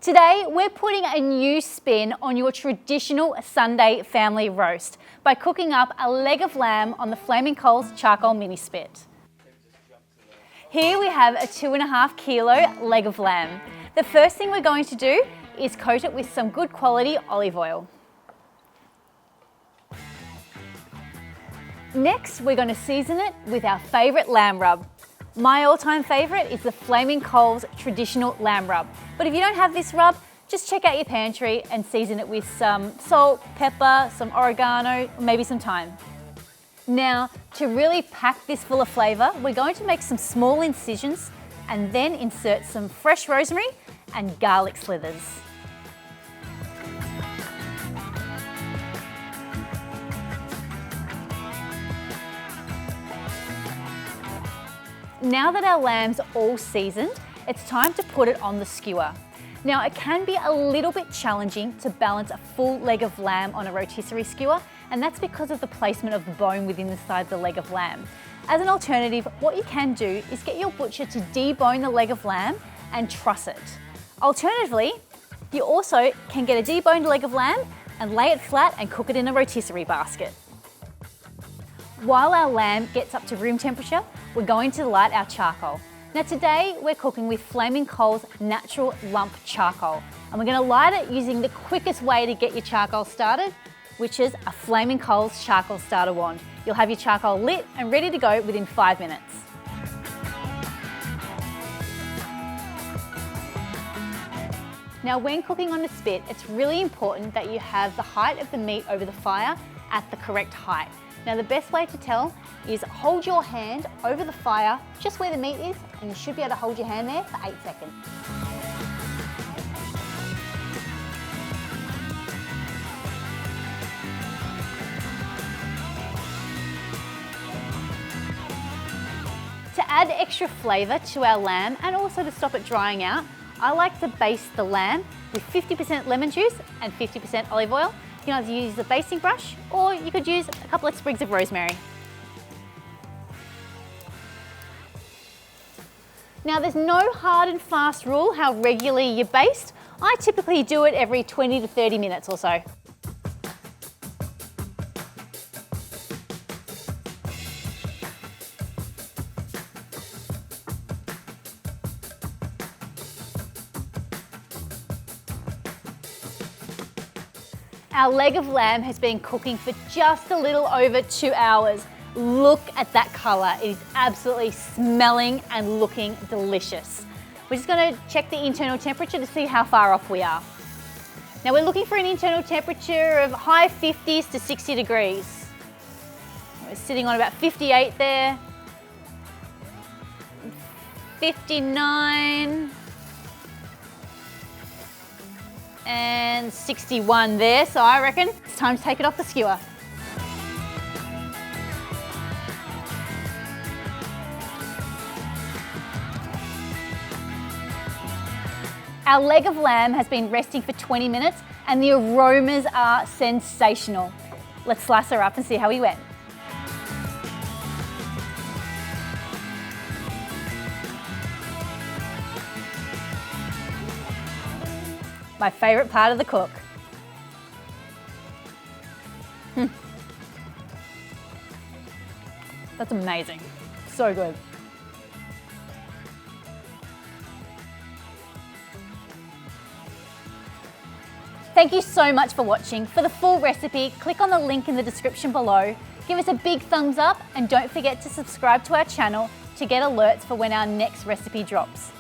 Today, we're putting a new spin on your traditional Sunday family roast by cooking up a leg of lamb on the Flaming Coals charcoal mini spit. Here we have a 2.5 kilo leg of lamb. The first thing we're going to do is coat it with some good quality olive oil. Next, we're going to season it with our favourite lamb rub. My all-time favourite is the Flaming Coals traditional lamb rub. But if you don't have this rub, just check out your pantry and season it with some salt, pepper, some oregano, maybe some thyme. Now, to really pack this full of flavour, we're going to make some small incisions and then insert some fresh rosemary and garlic slithers. Now that our lamb's all seasoned, it's time to put it on the skewer. Now, it can be a little bit challenging to balance a full leg of lamb on a rotisserie skewer, and that's because of the placement of the bone within the side of the leg of lamb. As an alternative, what you can do is get your butcher to debone the leg of lamb and truss it. Alternatively, you also can get a deboned leg of lamb and lay it flat and cook it in a rotisserie basket. While our lamb gets up to room temperature, we're going to light our charcoal. Now today, we're cooking with Flaming Coals natural lump charcoal, and we're gonna light it using the quickest way to get your charcoal started, which is a Flaming Coals charcoal starter wand. You'll have your charcoal lit and ready to go within 5 minutes. Now when cooking on a spit, it's really important that you have the height of the meat over the fire at the correct height. Now the best way to tell is hold your hand over the fire just where the meat is, and you should be able to hold your hand there for 8 seconds. To add extra flavour to our lamb and also to stop it drying out, I like to baste the lamb with 50% lemon juice and 50% olive oil. You can either use a basting brush or you could use a couple of sprigs of rosemary. Now there's no hard and fast rule how regularly you baste. I typically do it every 20 to 30 minutes or so. Our leg of lamb has been cooking for just a little over 2 hours. Look at that colour. It is absolutely smelling and looking delicious. We're just going to check the internal temperature to see how far off we are. Now we're looking for an internal temperature of high 50s to 60 degrees. We're sitting on about 58 there, 59, and 61 there, so I reckon it's time to take it off the skewer. Our leg of lamb has been resting for 20 minutes and the aromas are sensational. Let's slice her up and see how we went. My favourite part of the cook. That's amazing. So good. Thank you so much for watching. For the full recipe, click on the link in the description below. Give us a big thumbs up and don't forget to subscribe to our channel to get alerts for when our next recipe drops.